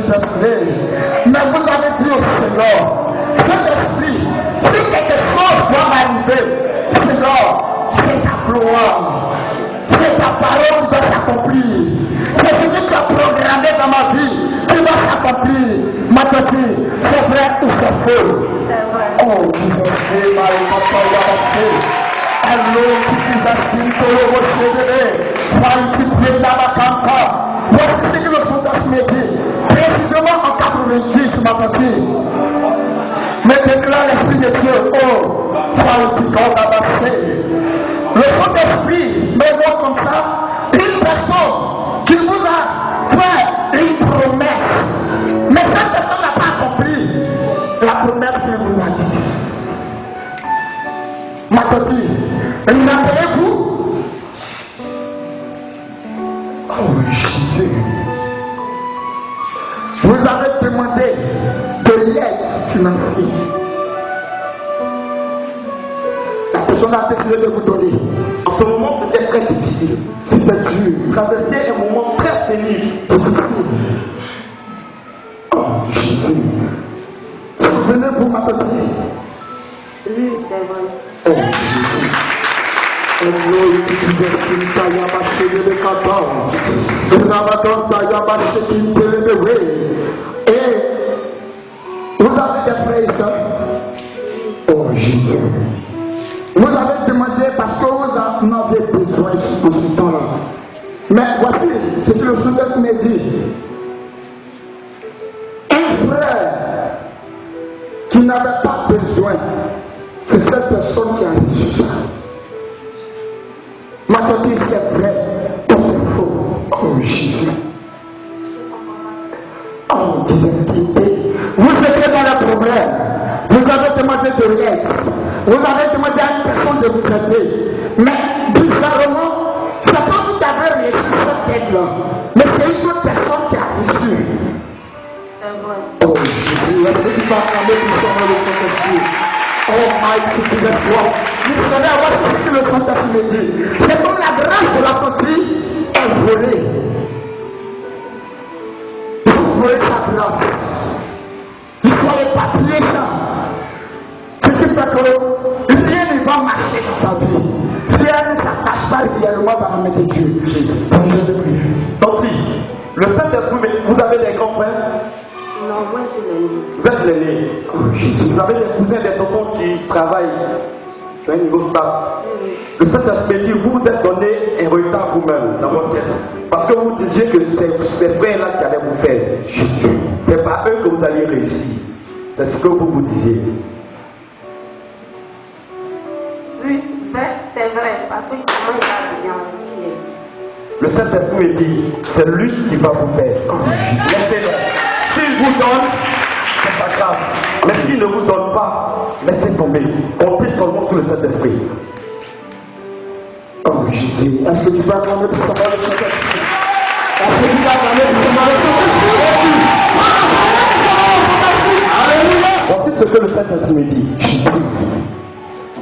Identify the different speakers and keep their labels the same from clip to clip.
Speaker 1: destinée. Mais vous avez dit au Seigneur, Saint-Esprit, si quelque chose doit m'arriver, Seigneur, c'est ta gloire. C'est ta parole qui doit s'accomplir. C'est ce que tu as programmé dans ma vie qui doit s'accomplir. Maintenant, c'est vrai ou c'est faux? Oh, Jesus, allô, voici ce que le chanteur me dit. Précisément en 90, ma petite. Mais déclare l'Esprit de Dieu. Oh, le Saint-Esprit me voit comme ça. Une personne qui vous a fait une promesse. Mais cette personne n'a pas accompli la promesse que vous l'a dit. Ma petite, rappelez-vous. Oh Jésus. Vous avez demandé de l'aide financière. La personne a décidé de vous donner.
Speaker 2: En ce moment, c'était très difficile.
Speaker 1: C'était dur.
Speaker 2: Traverser un moment très pénible.
Speaker 1: Difficile. Oh Jésus. Souvenez-vous, ma petite.
Speaker 3: Oui, c'est vrai.
Speaker 1: Oh Jésus. Et vous avez des frères et sœurs? Oh Jésus. Vous avez demandé parce que vous en avez besoin de ce temps-là. Mais voici ce que le Seigneur me dit. Un frère qui n'avait pas besoin, c'est cette personne qui a reçu ça. Maintenant, c'est vrai ou c'est faux? Oh Jésus. Oh Jésus. Vous êtes dans le problème. Vous avez demandé de l'aide. Vous avez demandé à une personne de vous aider. Mais bizarrement, c'est pas vous qui avez reçu cette aide-là. Mais c'est une autre personne qui a reçu.
Speaker 3: C'est vrai.
Speaker 1: Oh Jésus, est-ce que tu vas acclamer pour son nom le Saint-Esprit? Oh my goodness, Lord. Vous savez avoir ce que le Saint-Esprit me dit. C'est comme la grâce de la petite est volée. Vous volez sa grâce. Il faut les papiers, ça. Ce qui fait que rien ne va marcher dans sa vie. Si elle ne s'attache pas régulièrement par la main de Dieu.
Speaker 2: Donc, le Saint-Esprit, vous avez des grands frères?
Speaker 3: Non, moi c'est l'aîné.
Speaker 2: Vous êtes l'aîné. Vous avez des cousins, des tontons qui travaillent à un niveau stable. Le Saint-Esprit dit, vous vous êtes donné un retard vous-même dans votre tête. Parce que vous disiez que c'est ces frères-là qui allaient vous faire. C'est pas eux que vous alliez réussir. C'est ce que vous vous disiez.
Speaker 3: Oui, c'est vrai. Parce que comment il va bien.
Speaker 2: Le Saint-Esprit me dit, c'est lui qui va vous faire. Laissez-le. S'il vous donne, c'est pas grâce. Mais s'il ne vous donne pas, laissez tomber. Comptez seulement sur le Saint-Esprit.
Speaker 1: Oh Jésus, est-ce que tu vas acclamer pour savoir le Saint-Esprit? Est-ce que tu vas acclamer pour savoir le Saint-Esprit? Alléluia.
Speaker 2: Voici ce que le Saint-Esprit me dit. Jésus.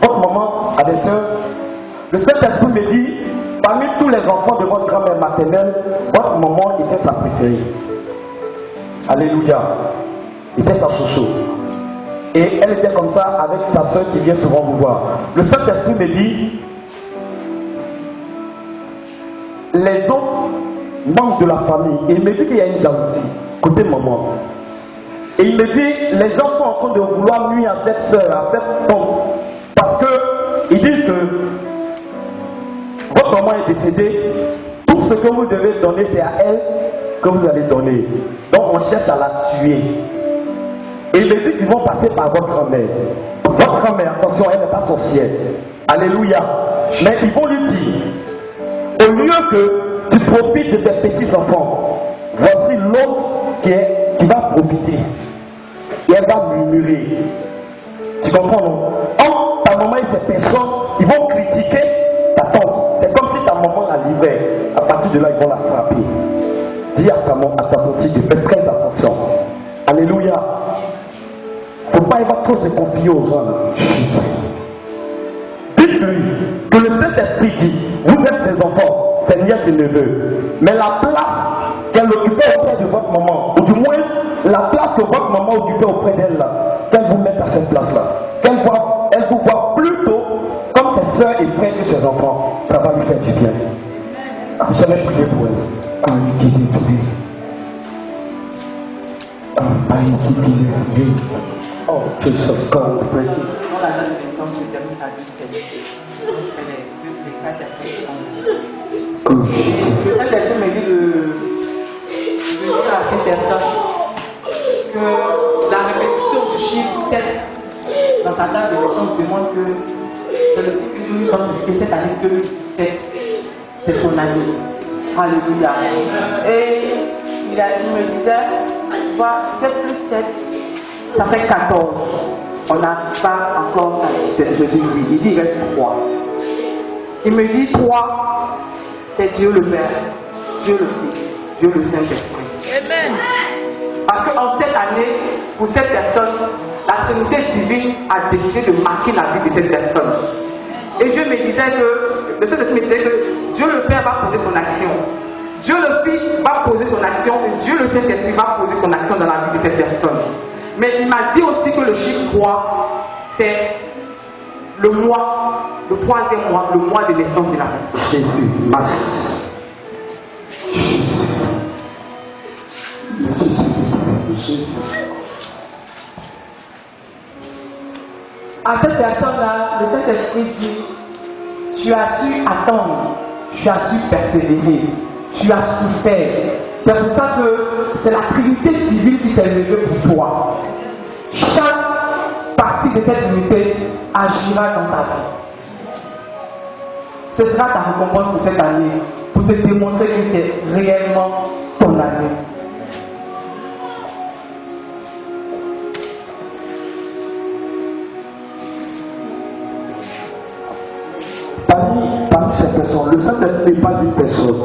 Speaker 2: Votre maman a des soeurs. Le Saint-Esprit me dit, parmi tous les enfants de votre grand-mère maternelle, votre maman était sa préférée. Alléluia. Était sa chouchou. Et elle était comme ça avec sa soeur qui vient souvent vous voir. Le Saint-Esprit me dit, les autres manquent de la famille. Et il me dit qu'il y a une jalousie côté maman. Et il me dit, les gens sont en train de vouloir nuire à cette soeur, à cette tante. Parce qu'ils disent que votre maman est décédée. Tout ce que vous devez donner, c'est à elle que vous allez donner. Donc on cherche à la tuer. Et il me dit qu'ils vont passer par votre grand-mère. Votre grand-mère, attention, elle n'est pas sorcière. Alléluia. Mais ils vont lui dire, au lieu que tu profites de tes petits-enfants, voici l'autre qui va profiter. Et elle va murmurer. Tu comprends, non? Or, ta maman et ces personnes, ils vont critiquer ta tante. C'est comme si ta maman la livrait. À partir de là, ils vont la frapper. Dis à ta petite, fais très attention. Alléluia. Il ne faut pas trop se confier aux gens. Dites-lui que le Saint-Esprit dit, vous êtes ses enfants, ses nièces et neveux. Mais la place qu'elle occupait auprès de votre maman, ou du moins occupé auprès d'elle là, qu'elle vous mette à cette place-là. Elle vous voit plutôt comme ses soeurs et frères que ses enfants. Ça va lui faire du bien. Jamais prier pour elle. Oh, Jesus, God, we pray.
Speaker 4: Quand la date de naissance se termine à 17, donc c'est les 4 personnes qui sont là. Cette personne me dit de dire à cette personne que la répétition du chiffre 7 dans sa date de naissance demande que le signe que Dieu lui donne que cette année 2017, c'est son année. Alléluia. Et il me disait, voilà, 7 plus 7, ça fait 14. On n'a pas encore à 17. Je dis oui. Il dit il reste 3. Il me dit 3, c'est Dieu le Père, Dieu le Fils, Dieu le Saint-Esprit. Amen. Parce qu'en cette année, pour cette personne, la Trinité divine a décidé de marquer la vie de cette personne. Et Dieu me disait que, le Saint-Esprit me disait que Dieu le Père va poser son action. Dieu le Fils va poser son action et Dieu le Saint-Esprit va poser son action dans la vie de cette personne. Mais il m'a dit aussi que le chiffre 3, c'est le mois, le 3e mois, le mois de naissance de la personne.
Speaker 1: Jésus, masse. Jésus.
Speaker 4: À cette personne-là, le Saint-Esprit dit, tu as su attendre, tu as su persévérer, tu as souffert. C'est pour ça que c'est la Trinité divine qui s'est levée pour toi. Chaque partie de cette unité agira dans ta vie. Ce sera ta récompense pour cette année, pour te démontrer que c'est réellement ton année.
Speaker 2: Parmi ces personnes, le Saint-Esprit n'est pas une personne.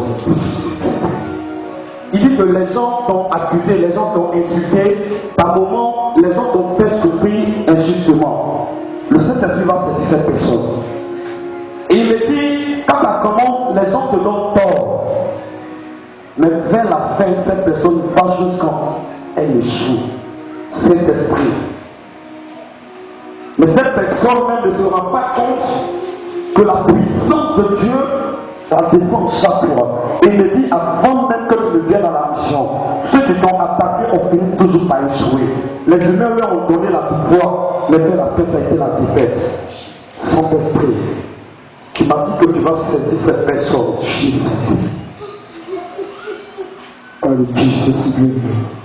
Speaker 2: Il dit que les gens t'ont accusé, les gens t'ont insulté, par moments, les gens t'ont fait souffrir injustement. Le Saint-Esprit va saisir cette personne. Et il me dit, quand ça commence, les gens te donnent tort. Mais vers la fin, cette personne va jusqu'en elle échoue. Cet esprit. Mais cette personne même ne se rend pas compte que la puissance de Dieu la défend chaque fois. Et il me dit, avant même que tu ne viennes à la mission, ceux qui t'ont attaqué ont fini toujours par échouer. Les humains leur ont donné la victoire, mais vers la fin, ça a été la défaite. Saint-Esprit, tu m'as dit que tu vas saisir cette personne, Jésus.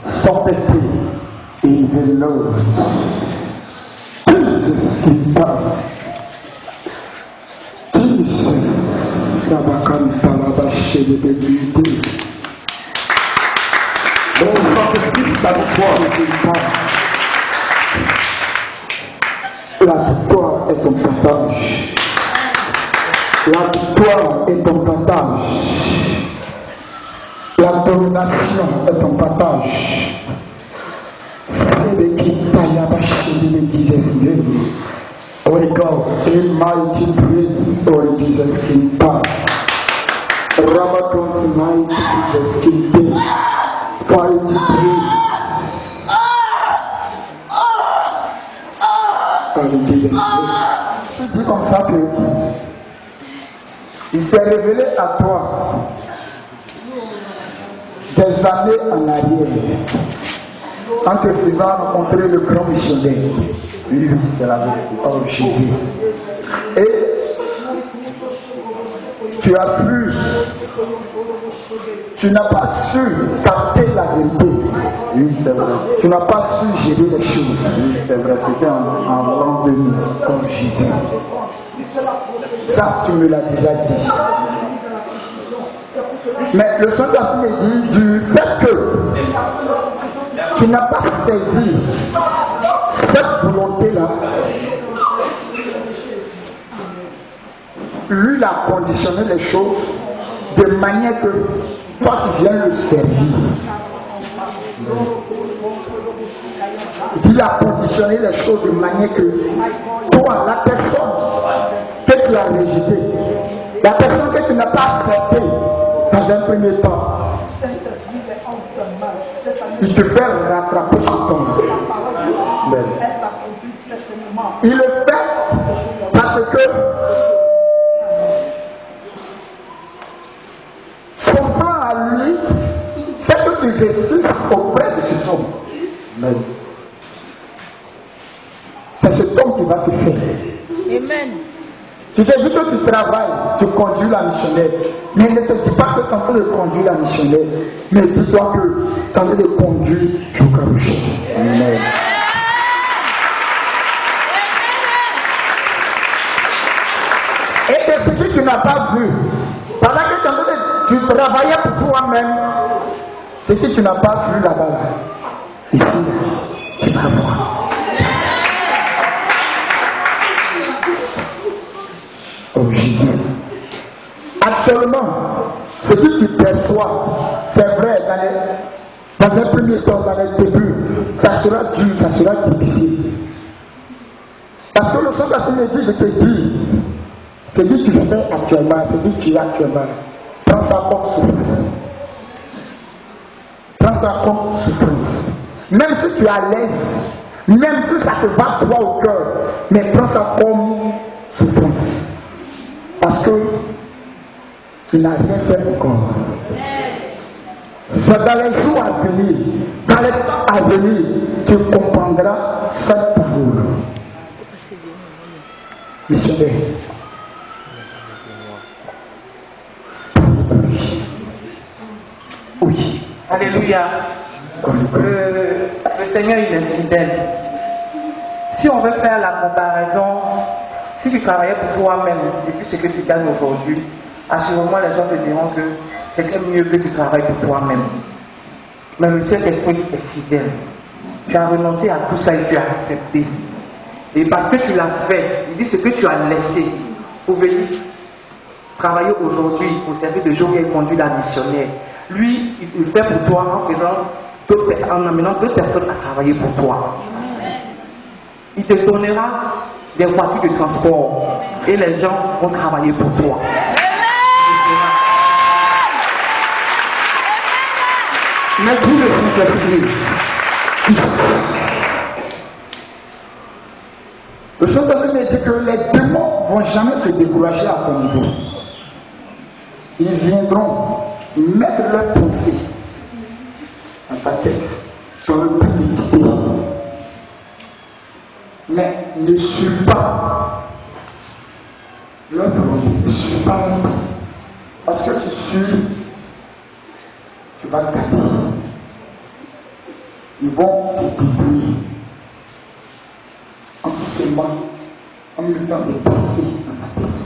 Speaker 2: Saint-Esprit,
Speaker 1: il est l'homme. Jesus, la victoire est ton partage. La victoire est ton partage. La domination est ton partage. C'est l'équipe de l'église. Holy God, in mighty praise, Holy Jesus King Power. Ramadan tonight, Jesus King Day. Mighty praise. Holy Jesus King. Tu dis comme ça que il s'est révélé à toi des années en arrière en te faisant rencontrer le grand missionnaire. Oui, c'est la vérité. Oh Jésus. Et tu as pu, tu n'as pas su capter la vérité. Oui, c'est vrai. Tu n'as pas su gérer les choses. Oui, c'est vrai. C'était en l'an 2000, comme Jésus. Ça, tu me l'as déjà dit. Mais le Saint-Esprit me dit du fait que tu n'as pas saisi cette volonté-là, lui, il a conditionné les choses de manière que toi, tu viens le servir. Il a conditionné les choses de manière que toi, la personne que tu as rejetée, la personne que tu n'as pas acceptée dans un premier temps, il te fait rattraper sur ton
Speaker 5: Elle s'accomplit certainement.
Speaker 1: Il le fait parce que son plan à lui, c'est que tu résistes auprès de cet homme. Amen. C'est cet homme qui va te faire.
Speaker 6: Amen.
Speaker 1: Tu te dis que tu travailles, tu conduis la missionnaire. Mais ne te dis pas que tu es en train de conduire la missionnaire. Mais dis-toi que tu es en train de conduire Jokarushi. Amen. Et de ce que tu n'as pas vu, pendant que tu travaillais pour toi-même, ce que tu n'as pas vu là-bas, ici, tu vas voir. Oh Jésus. Actuellement, ce que tu perçois, c'est vrai, dans un premier temps, dans le début, ça sera dur, ça sera difficile. Parce que le Saint-Esprit me dit de te dire, ce que tu fais actuellement, ce que tu es actuellement, prends ça comme souffrance. Prends ça comme souffrance. Même si tu es à l'aise, même si ça te va droit au cœur, mais prends ça comme souffrance. Parce que tu n'as rien fait encore. C'est dans les jours à venir, dans les temps à venir, tu comprendras cette parole. Missionnaire. Oui.
Speaker 4: Alléluia. Le Seigneur, il est fidèle. Si on veut faire la comparaison, si tu travaillais pour toi-même et puis ce que tu gagnes aujourd'hui, assurément les gens te diront que c'était mieux que tu travailles pour toi-même. Mais le Saint-Esprit est fidèle. Tu as renoncé à tout ça et tu as accepté. Et parce que tu l'as fait, il dit ce que tu as laissé pour venir travailler aujourd'hui au service de Job et conduire la missionnaire. Lui, il le fait pour toi en amenant d'autres personnes à travailler pour toi. Il te donnera des voitures de transport et les gens vont travailler pour toi.
Speaker 1: Mais tout le Saint-Esprit, le Saint-Esprit me dit que les démons ne vont jamais se décourager à ton niveau. Ils viendront mettre leurs pensées dans ta tête, dans le but de guider. Mais ne suis pas leur volonté, ne suis pas leur pensée. Parce que tu suis, tu vas te gâter. Ils vont te détruire en seulement en mettant des pensées dans ta tête.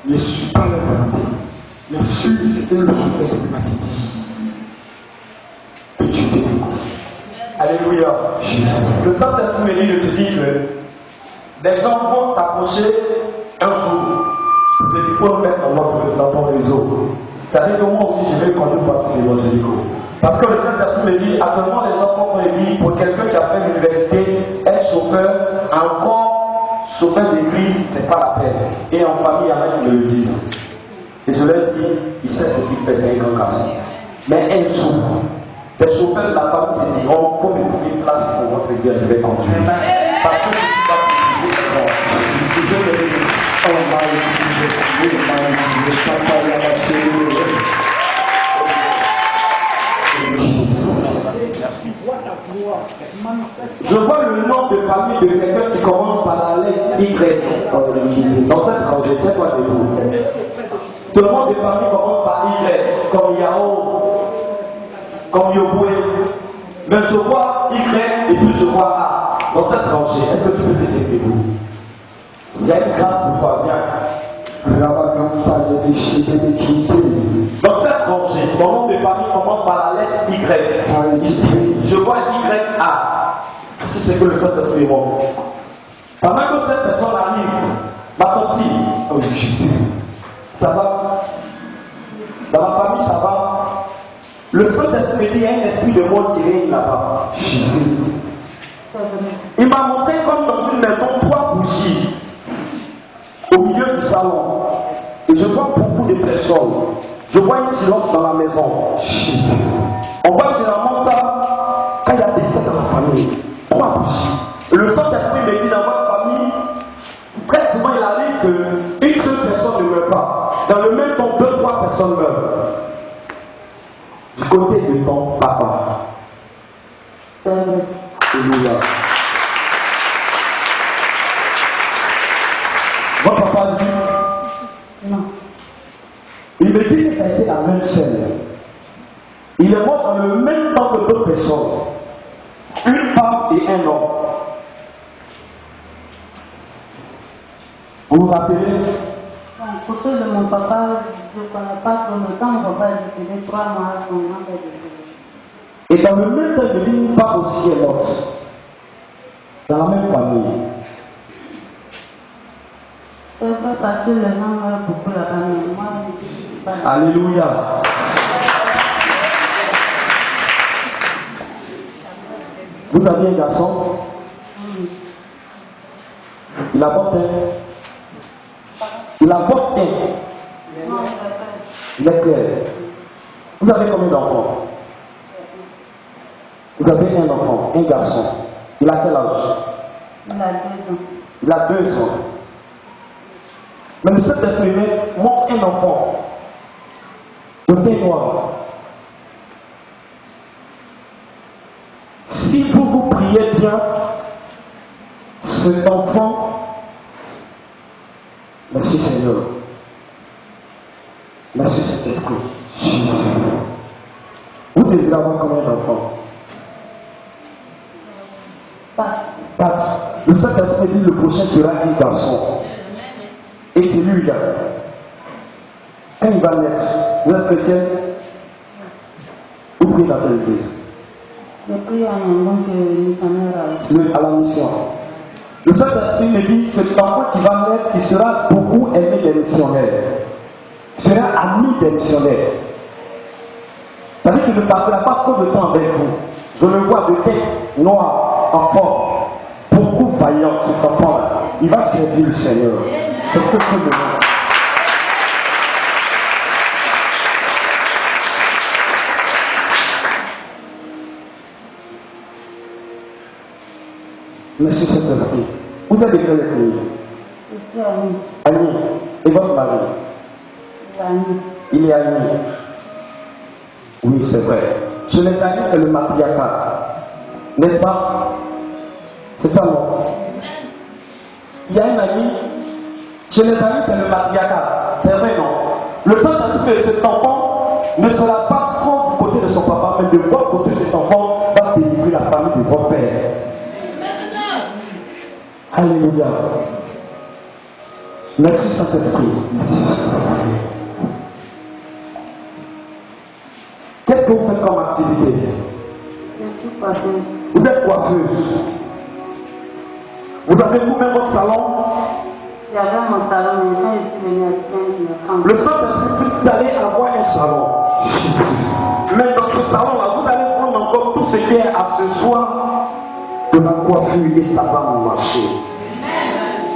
Speaker 1: Ne suis pas leur volonté. Mais suis ce que le Saint-Esprit m'a dit. Et tu te démasses.
Speaker 2: Alléluia.
Speaker 1: Jésus.
Speaker 2: Le Saint-Esprit me dit de te dire que les gens vont t'approcher un jour. Il faut le mettre dans ton réseau. Ça veut dire que moi aussi je vais conduire partie évangélique. Parce que le Saint-Esprit me dit, actuellement les gens sont dit pour quelqu'un qui a fait l'université, être chauffeur, encore chauffeur d'église, c'est pas la peine. Et en famille, il y en a qui me le disent. Et je leur dis, il sait ce qu'il fait, c'est un grand garçon. Mais un jour, les chauffeurs de la famille te diront, il faut me trouver une place pour votre gueule, je vais conduire. Parce que je ne suis pas pour si je me dis, oh my je vois le nom de famille de quelqu'un qui commence par la lettre Y. Dans cette rangée, c'est quoi de vous? Tout le monde de famille commence par Y, comme Yao, comme Yoboué. Mais je vois Y et puis je vois A. Dans cette rangée, est-ce que tu peux t'aider de vous? C'est grâce pour toi, bien. Dans cette rangée, mon nom de famille commence par la lettre Y. Ici, je vois YA. C'est ce que le Saint-Esprit montre. Pendant que cette personne arrive, ma tante, oh Jésus, ça va. Dans ma famille, ça va. Le Saint-Esprit me dit, il y a un esprit de mort qui règne là-bas. Jésus. Il m'a montré comme dans une maison 3 bougies au milieu du salon. Et je vois beaucoup de personnes. Je vois un silence dans la maison. Jésus. On voit généralement ça quand il y a des décès dans la famille. 3 bougies. Le Saint-Esprit me dit dans votre famille, très souvent il arrive qu'une seule personne ne meurt pas. Dans le même temps, 2-3 personnes meurent. Du côté de ton papa. Alléluia. Votre papa dit non. Il me dit que ça a été la même scène. Il est mort dans le même temps que d'autres personnes. Une femme et un homme. Vous vous rappelez?
Speaker 6: Pour ceux de mon papa, je ne connais pas trop le temps. Mon papa est décédé 3 mois, son enfant est décédé.
Speaker 2: Et dans le même temps, il dit une femme aussi est morte. Dans la même famille.
Speaker 6: C'est pas parce que les gens meurent beaucoup la famille. Moi, je ne sais pas.
Speaker 2: Alléluia. Vous aviez un garçon? Il avorte un. Il avorte un. Il est clair. Vous avez combien d'enfants? Vous avez un enfant, un garçon. Il a quel âge?
Speaker 6: Il a 2 ans.
Speaker 2: Il a 2 ans. Mais le Saint-Esprit montre un enfant de teint noir. Si vous priez bien, cet enfant, merci Seigneur, merci Saint-Esprit, Jésus. Vous désirez avoir combien d'enfants? 4. Le Saint-Esprit dit le prochain sera un garçon. Et c'est lui là. Quand il va naître, vous êtes chrétien? Vous priez dans quelle église?
Speaker 6: Je prie en tant que missionnaire
Speaker 2: à la mission. Le Saint-Esprit me dit que cet enfant qui va naître, il sera beaucoup aimé des missionnaires. Il sera ami des missionnaires. Ça veut dire qu'il ne passera pas trop de temps avec vous. Je le vois de tête noire, en forme, beaucoup vaillant, cet enfant-là. Il va servir le Seigneur. C'est quelque chose de bon. Merci Saint-Esprit. Vous êtes de quelle église?
Speaker 6: Je suis ami.
Speaker 2: Ami. Et votre mari? Il est ami. Oui, c'est vrai. Chez les amis, c'est le matriarcat. N'est-ce pas? C'est ça, non? Il y a un ami. Chez les amis, c'est le matriarcat. C'est vrai, non? Le Saint-Esprit de cet enfant ne sera pas prendre du côté de son papa, mais de votre côté, cet enfant va délivrer la famille de votre père. Alléluia. Merci Saint-Esprit. Qu'est-ce que vous faites comme activité?
Speaker 6: Je suis coiffeuse.
Speaker 2: Vous êtes coiffeuse. Vous avez vous-même votre salon?
Speaker 6: J'avais mon salon, mais quand je suis venue avec un
Speaker 2: le Saint-Esprit, vous allez avoir un salon. Mais dans ce salon-là, vous allez prendre encore tout ce qui est accessoire de la coiffure et ça va marcher.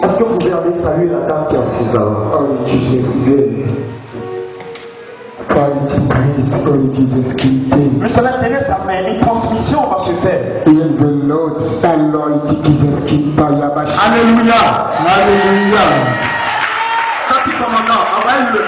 Speaker 2: Est-ce que vous pouvez aller saluer la dame qui est assise là?
Speaker 1: Oh, Jesus,
Speaker 2: Missionnaire, tenez sa main, une transmission va se faire. Alléluia. Alléluia. Quand tu commandant, envoie le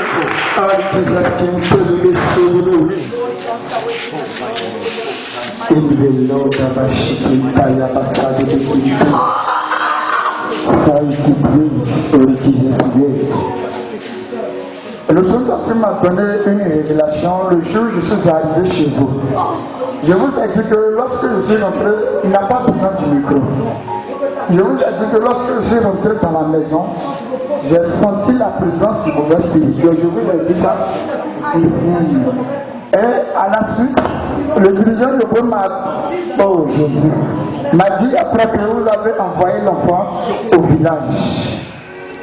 Speaker 1: Le Saint-Esprit m'a donné une révélation le jour où je suis arrivé chez vous. Je vous ai dit que lorsque je suis rentré, il n'a pas besoin du micro. Je vous ai dit que lorsque je suis rentré dans la maison, j'ai senti la présence du mauvais spirituel. Je vous ai dit ça. Et à la suite, le dirigeant de vous m'a dit après que vous avez envoyé l'enfant au village.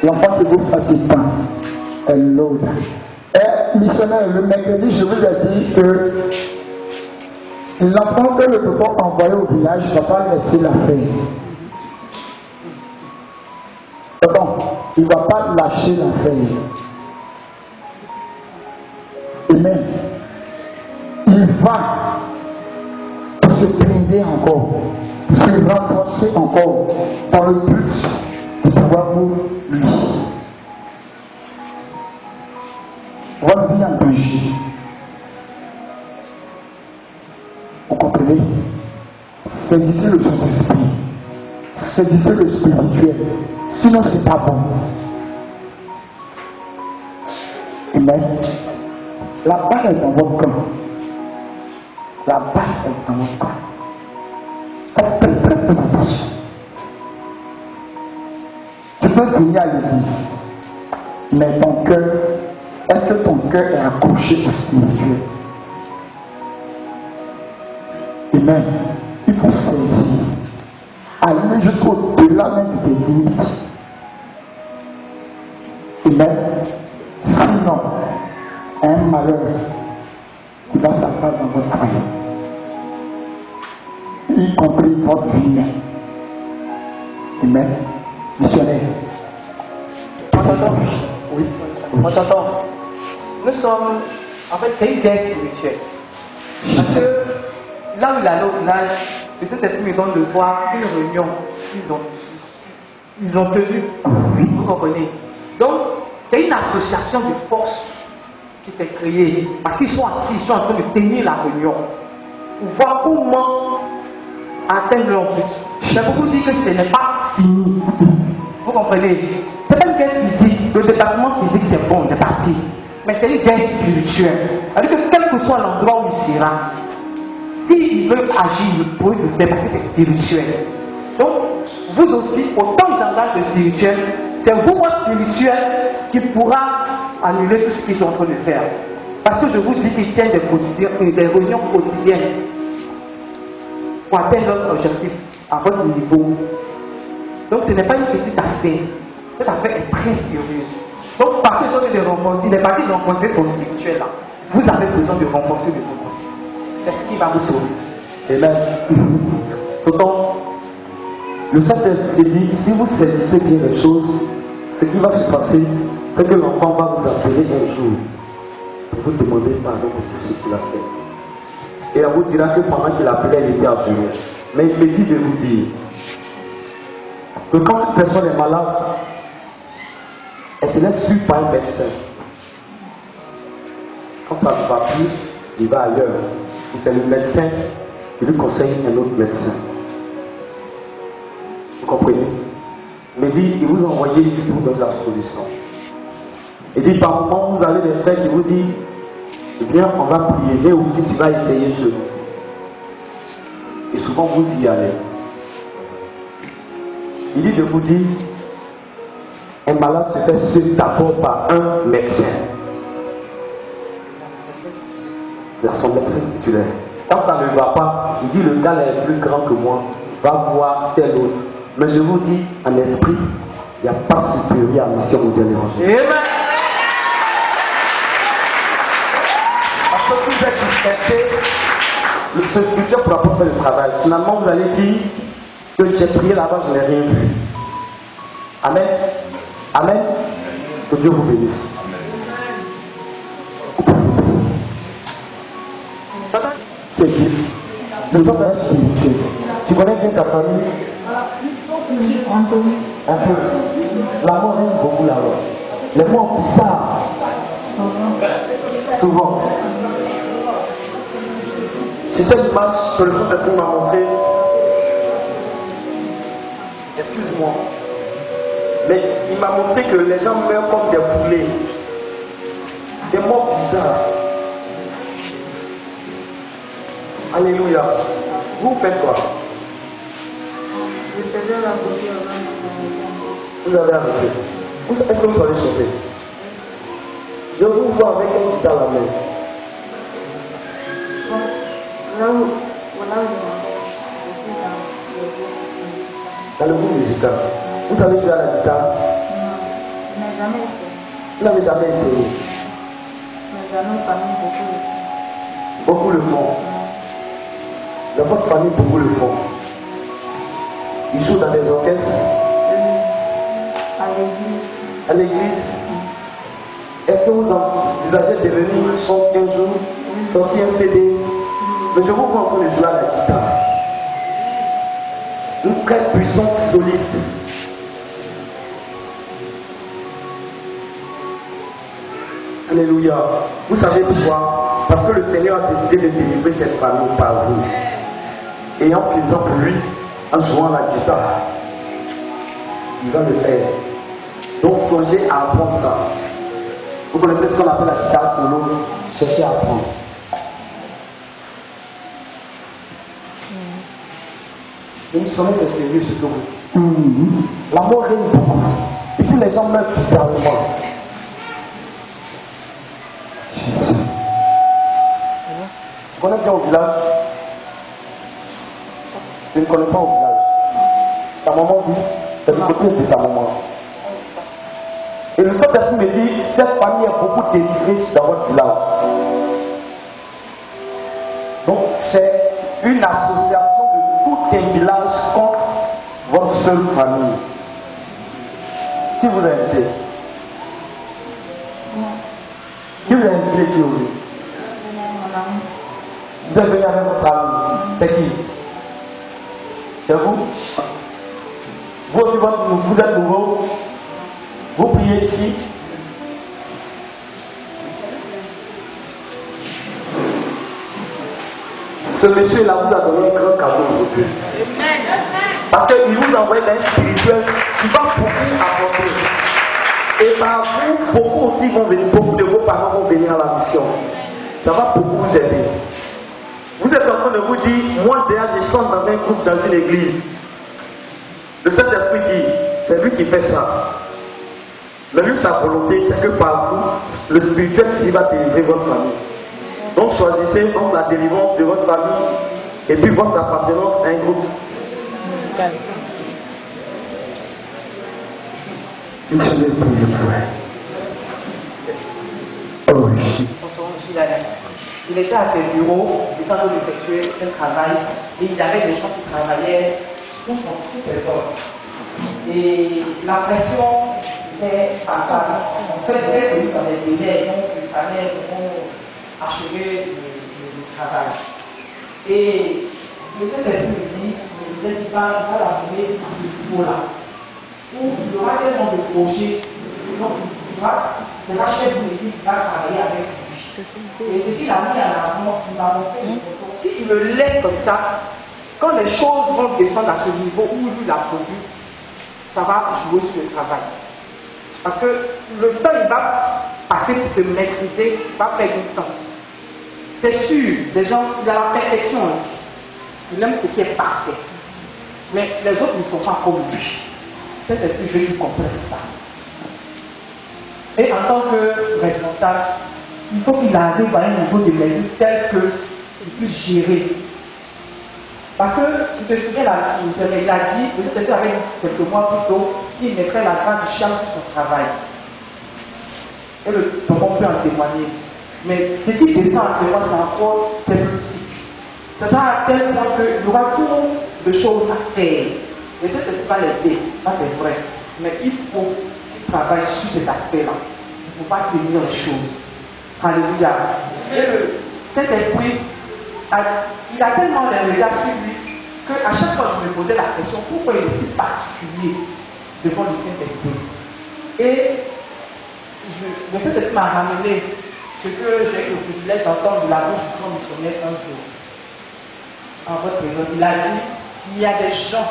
Speaker 1: L'enfant que vous fatigue pas. Hello. Et missionnaire, le mercredi, je vous ai dit que l'enfant que le papa a envoyé au village ne va pas laisser la feuille. Pardon, il ne va pas lâcher la feuille. Amen. Il va se blinder encore. pour se renforcer encore dans le but de pouvoir vous lui. Votre vie en danger. Vous comprenez? Saisissez le Saint-Esprit. Saisissez le spirituel. Sinon, c'est pas bon. Amen. La balle est dans votre camp. La balle est dans votre camp. Faites très attention. Tu peux venir à l'église, mais ton cœur, est-ce que ton cœur est accroché au spirituel? Amen. Il faut saisir. Aller jusqu'au-delà même de tes limites. Amen. Sinon, un malheur qui va s'apparaître dans votre foyer, y compris votre vie. Amen. Missionnaire.
Speaker 4: On t'entend? Oui. On t'entend. Nous sommes, en fait, c'est une guerre spirituelle. Parce que là où il a l'autre âge, le Saint-Esprit me donne de voir une réunion qu'ils ont tenue. Vous comprenez? Donc, c'est une association de forces qui s'est créée. Parce qu'ils sont assis, ils sont en train de tenir la réunion. Pour voir comment atteindre leur but. Je peux vous dire que ce n'est pas fini. Vous comprenez? Ce n'est pas une guerre physique. Le déplacement physique, c'est bon, il est parti. Mais c'est une guerre spirituelle. C'est-à-dire que quel que soit l'endroit où il sera, s'il veut agir, il peut le faire parce que c'est spirituel. Donc, vous aussi, autant ils engagent le spirituel, c'est vous, votre spirituel, qui pourra annuler tout ce qu'ils sont en train de faire. Parce que je vous dis qu'ils tiennent des réunions quotidiennes pour atteindre leur objectif à votre niveau. Donc, ce n'est pas une petite affaire. Cette affaire est très sérieuse. Donc, parce que vous devez renforcer, il est parti de renforcer son spirituel là. Vous avez besoin de renforcer de vous aussi. C'est ce qui va vous sauver.
Speaker 2: Amen. Pourtant, le Saint-Esprit dit, si vous saisissez bien les choses, ce qui va se passer, c'est que l'enfant va vous appeler un jour pour vous demander pardon pour tout ce qu'il a fait. Et on vous dira que pendant qu'il appelait, il était à genoux. Mais il me dit de vous dire que quand une personne est malade, elle se laisse suivre par un médecin. Quand ça ne va plus, il va ailleurs. Et c'est le médecin qui lui conseille un autre médecin. Vous comprenez? Mais dit, il vous envoie ici pour vous donner la solution. Et dit, par moment, vous avez des frères qui vous disent, eh bien, on va prier, mais aussi tu vas essayer chez nous. Et souvent, vous y allez. Il dit de vous dire, un malade se fait suivre d'abord par un médecin. Son médecin titulaire. Quand ça ne va pas, il dit le gars est plus grand que moi, va voir tel autre. Mais je vous dis, en esprit, il n'y a pas supérieur à la mission mondiale évangélique.
Speaker 4: Amen. Parce que vous êtes dispersés,
Speaker 2: Ce spirituel ne pourra pas faire le travail. Finalement, vous allez dire que j'ai prié là-bas, je n'ai rien vu. Amen. Amen. Que Dieu vous bénisse. C'est Dieu. Nous sommes un spirituel. Tu connais bien ta famille? Un peu. La mort aime beaucoup là-bas. Les mots bizarres. Souvent. C'est cette image que le Saint-Esprit m'a montré. Excuse-moi. Mais il m'a montré que les gens meurent comme des poulets. Des morts bizarres. Alléluia. Vous faites quoi?
Speaker 6: Je faisais la beauté avant.
Speaker 2: Vous avez arrêté. Est-ce que vous allez chanter? Je vous vois avec un guitare à la main.
Speaker 6: Là où
Speaker 2: Dans le groupe musical. Vous savez jouer à la guitare?
Speaker 6: Non, je n'ai jamais fait.
Speaker 2: Vous n'avez jamais essayé?
Speaker 6: Mes amis famille
Speaker 2: Beaucoup
Speaker 6: beaucoup.
Speaker 2: le font. Dans votre famille, beaucoup le font. Ils jouent dans des orchestres.
Speaker 6: À l'église.
Speaker 2: À l'église. Est-ce que vous envisagez de devenir chanter un jour? Sortir un CD? Mais je vous vois en train de jouer à la guitare. une très puissante soliste. Alléluia. Vous savez pourquoi? Parce que le Seigneur a décidé de délivrer cette famille par vous. Et en faisant pour lui, en jouant la guitare, il va le faire. Donc songez à apprendre ça. Vous connaissez ce qu'on appelle la guitare solo? Cherchez à apprendre. Vous savez, c'est sérieux ce que vous dites. La mort règne beaucoup. Et puis les gens meurent bizarrement. Tu connais bien au village? Je ne connais pas au village. Ta maman dit, c'est du côté de ta maman. Et le Saint-Esprit me dit, cette famille est beaucoup délivrée dans votre village. Donc c'est une association de tous les villages contre votre seule famille. Qui vous a invité? Qui vous a invité ici aujourd'hui? Vous êtes venu avec votre ami. C'est qui? C'est vous? Vous aussi, vous êtes nouveau? Vous priez ici? Ce monsieur-là vous a donné un grand cadeau aujourd'hui. Parce qu'il vous envoie d'un spirituel qui va beaucoup apporter. Et par vous, beaucoup aussi vont venir, beaucoup de vos parents vont venir à la mission. Ça va beaucoup vous aider. Vous êtes en train de vous dire, moi déjà je chante dans un groupe, dans une église. Le Saint-Esprit dit, c'est lui qui fait ça. Mais lui, sa volonté, c'est que par vous, le spirituel ici va délivrer votre famille. Donc choisissez donc la délivrance de votre famille et puis votre appartenance à un groupe musical.
Speaker 4: Il était à ses bureaux, il était en train d'effectuer un travail et il y avait des gens qui travaillaient sous son petit effort. Et la pression était à bas. En fait, il était connu dans les délais, donc il fallait achever le travail. Et le Saint-Esprit me dit, il va l'amener à ce niveau-là, où il y aura tellement de projets, donc il va chef d'une équipe qui va travailler avec lui. Et ce qu'il a mis à l'avant, il m'a montré une photo. Si il le laisse comme ça, quand les choses vont descendre à ce niveau où lui l'a prévu, ça va jouer sur le travail. Parce que le temps, il va passer pour se maîtriser, il va perdre du temps. C'est sûr, des gens, il y a la perfection en lui. Il aime ce qui est parfait. Mais les autres ne sont pas comme lui. Cet esprit veut qu'il comprenne ça. Et en tant que responsable, il faut qu'il arrive à un niveau de maîtrise tel qu'il puisse gérer. Parce que, tu te souviens, il a dit, peut-être avec quelques mois plus tôt, qu'il mettrait la grande charge sur son travail. Et le tonton peut en témoigner. Mais ce qui descend en témoignage, c'est encore très petit. Ça sera à tel point qu'il y aura tout de choses à faire. Et ça, ce n'est pas l'aider, ça c'est vrai. Mais il faut qu'il travaille sur cet aspect-là. Il ne faut pas tenir les choses. Alléluia. Et le Saint-Esprit, il a tellement de regards sur lui qu'à chaque fois je me posais la question, pourquoi il est si particulier devant le Saint-Esprit? Et le Saint-Esprit m'a ramené ce que j'ai eu le privilège d'entendre de la bouche du grand missionnaire un jour. En votre présence, il a dit, il y a des gens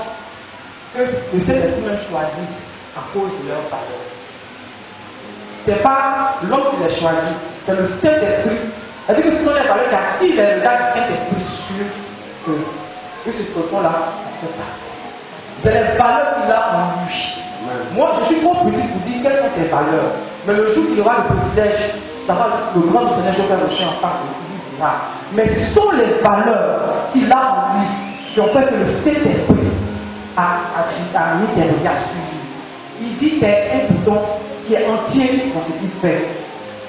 Speaker 4: que le Saint-Esprit même choisit à cause de leur valeur. Ce n'est pas l'homme qui les choisit, c'est le Saint-Esprit. C'est-à-dire que ce sont les valeurs qui attirent les regards du Saint-Esprit sur eux. Et ce tonton-là en fait partie. C'est les valeurs qu'il a en lui. Moi, je suis trop petit pour dire quelles sont ses valeurs. Mais le jour qu'il aura le privilège d'avoir le grand missionnaire Joël Rocher en face, il lui dira. Mais ce sont les valeurs qu'il a en lui qui ont fait que le Saint-Esprit a mis ses regards sur lui. Il dit c'est un bouton qui est entier dans ce qu'il fait.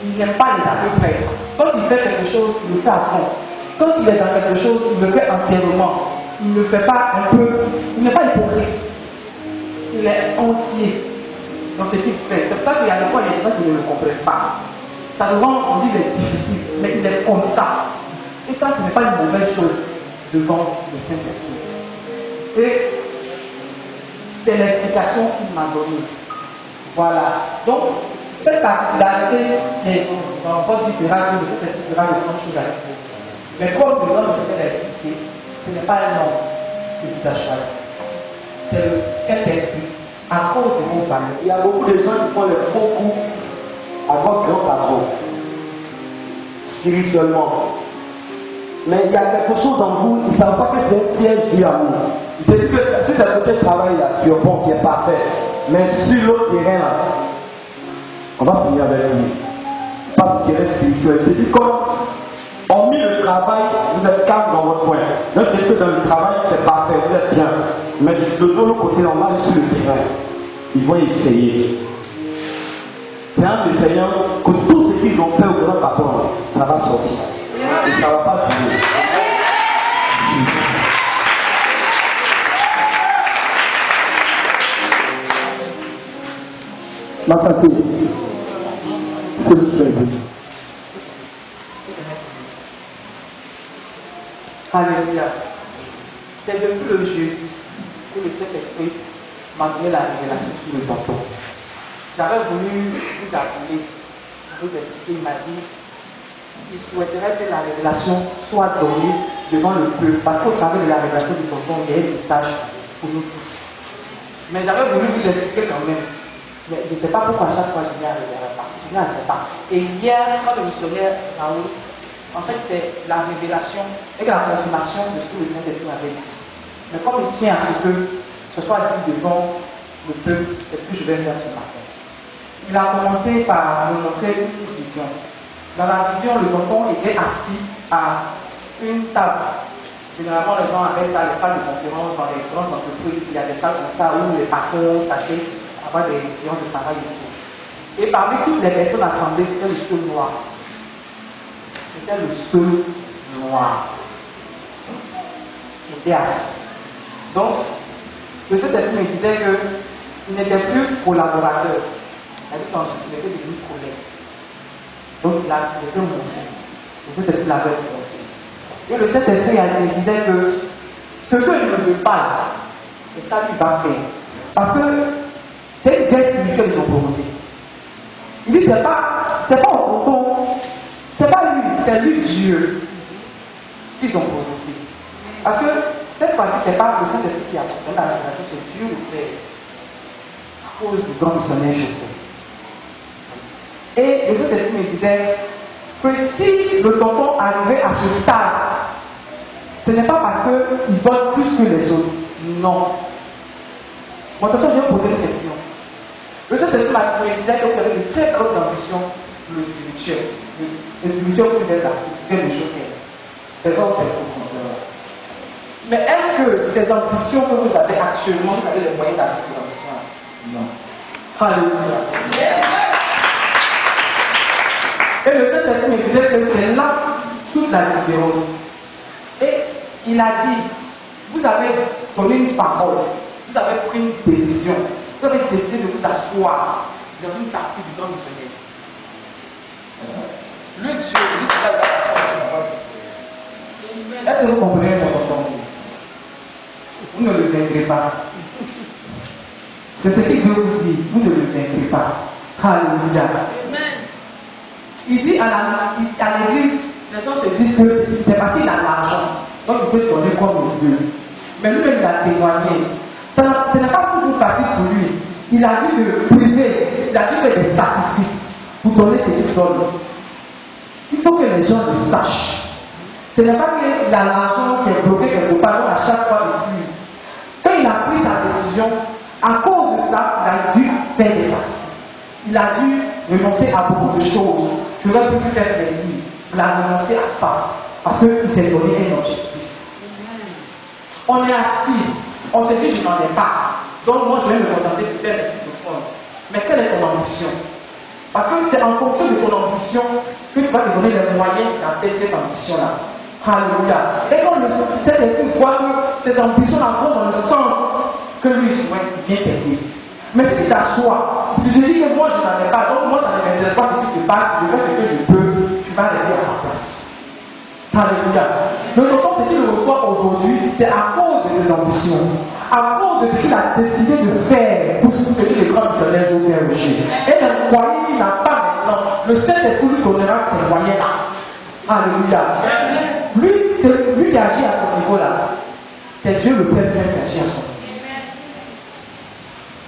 Speaker 4: Il n'aime pas les à peu près. Quand il fait quelque chose, il le fait à fond. Quand il est dans quelque chose, il le fait entièrement. Il ne le fait pas un peu. Il n'est pas hypocrite. Il est entier dans ce qu'il fait. C'est pour ça qu'il y a des fois, il y a des gens qui ne le comprennent pas. Ça nous rend, on dit, difficile. Mais il est comme ça. Et ça, ce n'est pas une mauvaise chose devant le Saint-Esprit. Et C'est l'explication qu'il m'a donnée. Voilà. Donc, cette particularité est dans votre différence de cette différence de grande chose à dire. Mais comme le nom de ce qu'elle a expliqué, ce n'est pas un nom que vous avez choisi. C'est le Saint-Esprit. À cause de vos valeurs.
Speaker 2: Il y a beaucoup de gens qui font le faux coup à votre grand patron, spirituellement. Mais il y a quelque chose en vous, ils ne savent pas que c'est un piège dû à vous. Ils se disent que si c'est côté travail là, tu es bon, tu es parfait. Mais sur l'autre terrain là, on va finir avec lui. Pas de terrain spirituel. C'est dit comme on met le travail, vous êtes calme dans votre coin. Donc c'est que dans le travail, c'est parfait, vous êtes bien. Mais de l'autre côté, on va aller sur le terrain. Ils vont essayer. C'est un essayant que tout ce qu'ils ont fait au grand patron, ça va sortir. Et ça ne va pas finir.
Speaker 1: Ma partie, s'il vous plaît.
Speaker 4: Alléluia. C'est depuis le jeudi que le Saint-Esprit m'a donné la révélation sur le tonton. J'avais voulu vous appeler, vous expliquer, il m'a dit qu'il souhaiterait que la révélation soit donnée devant le peuple, parce qu'au travers de la révélation du tonton, il y a un message pour nous tous. Mais j'avais voulu vous expliquer quand même. Mais je ne sais pas pourquoi à chaque fois je viens à pas. Je viens à pas. Et hier, quand le missionnaire Raoul, en fait, c'est la révélation et la confirmation de ce que le Saint-Esprit avait dit. Mais comme il tient à ce que ce soit dit devant le peuple, c'est ce que je vais faire ce matin. Il a commencé par me montrer une vision. Dans la vision, le tonton était assis à une table. Généralement, les gens avaient ça, les salles de conférence dans les grandes entreprises. Il y a des salles comme ça où les patrons s'achètent avoir des séances de travail et tout. Et parmi toutes les personnes assemblées, c'était le seul noir. C'était le seul noir qui était assis. Donc, le Saint-Esprit me disait qu'il n'était plus collaborateur. Il a dit qu'il était devenu collègue. Donc, il était monté. Le Saint-Esprit l'avait monté. Et le Saint-Esprit me disait que ce qu'il ne veut pas, c'est ça qu'il va faire. Parce que c'est une guerre spirituelle qu'ils ont provoquée. Il dit c'est pas un tonton, c'est pas lui, c'est lui Dieu qu'ils ont provoqué. Parce que cette fois-ci, c'est pas le Saint-Esprit qui a donné la révélation, c'est Dieu le Père. À cause du grand missionnaire Joseph. Et le Saint-Esprit me disait que si le tonton arrivait à ce stade, ce n'est pas parce qu'il donne plus que les autres. Non. Mon tonton vient poser une question. Le Saint-Esprit me disait qu'il y avait de très grosses ambitions pour le spirituel. Le spirituel, vous êtes là, le spirituel de choquer. C'est vrai ou c'est faux? Mais est-ce que ces ambitions que vous avez actuellement, vous avez les moyens d'atteindre ces ambitions-là? Non. Alléluia. Et le Saint-Esprit me disait que c'est là toute la différence. Et il a dit, vous avez donné une parole, vous avez pris une décision, vous avez décidé de vous asseoir dans une partie du grand missionnaire. Le Dieu dit que vous allez asseoir sur la voie. Est-ce que vous comprenez mon tonton? Vous ne le vaincrez pas. C'est ce qu'il veut vous dire, vous ne le vaincrez pas. Alléluia. Il dit à l'église, les gens se disent que c'est parce qu'il a l'argent, donc il peut donner comme il veut. Mais lui-même, il a témoigné. Ce n'est pas toujours facile pour lui. Il a dû se priver, il a dû faire des sacrifices pour donner ce qu'il donne. Il faut que les gens le sachent. Ce n'est pas qu'il a l'argent qui est bloqué quelque part à chaque fois il puise. Quand il a pris sa décision, à cause de ça, il a dû faire des sacrifices. Il a dû renoncer à beaucoup de choses. Tu aurais pu lui faire plaisir. Il a renoncé à ça. Parce qu'il s'est donné un objectif. On est assis. On s'est dit, je n'en ai pas. Donc moi, je vais me contenter de faire des trucs de fond. Mais quelle est ton ambition? Parce que c'est en fonction de ton ambition que tu vas te donner les moyens d'atteindre cette ambition-là. Alléluia. Et quand le Saint-Esprit voit que cette ambition-là va dans le sens que lui vient t'aider. Mais si tu t'assois, tu te dis que moi je n'en ai pas, donc moi ça ne m'intéresse pas ce qui se passe, je fais ce que je peux, tu vas rester à ta place. Alléluia. Le tonton, ce qu'il reçoit aujourd'hui, c'est à cause de ses ambitions, à cause de ce qu'il a décidé de faire pour soutenir les grands missionnaires au Père Rocher. Et le moyen qu'il n'a pas maintenant, le Saint-Esprit lui donnera ces moyens-là. Alléluia. Lui, c'est lui qui agit à ce niveau-là. C'est Dieu le Père lui-même qui agit à son niveau.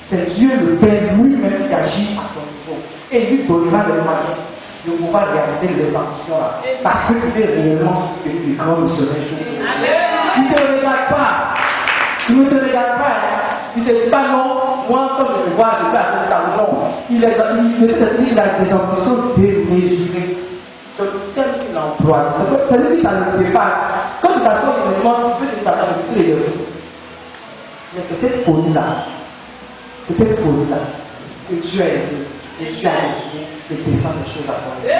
Speaker 4: C'est Dieu le Père lui-même qui agit à son niveau. Et lui donnera les moyens de pouvoir réaliser les ambitions là. Parce qu'il est réellement soutenu les grands missionnaires au Père Rocher. Il ne se regarde pas. Il ne se regarde pas. Il ne se dit pas non. Moi, quand je le vois, je vais attendre ça. Non. Il a des ambitions démesurées. Sur le thème qu'il emploie. C'est-à-dire que ça le dépasse. Quand tu t'assois, il te demande, tu peux te parler de tous les deux. Mais c'est cette folie-là. C'est cette folie-là que Dieu a aidé. Et Dieu a décidé de descendre les choses à son niveau.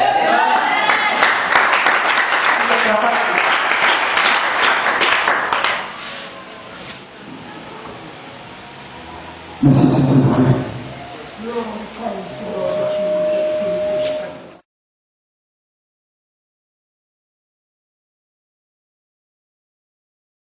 Speaker 1: Merci Saint-Esprit.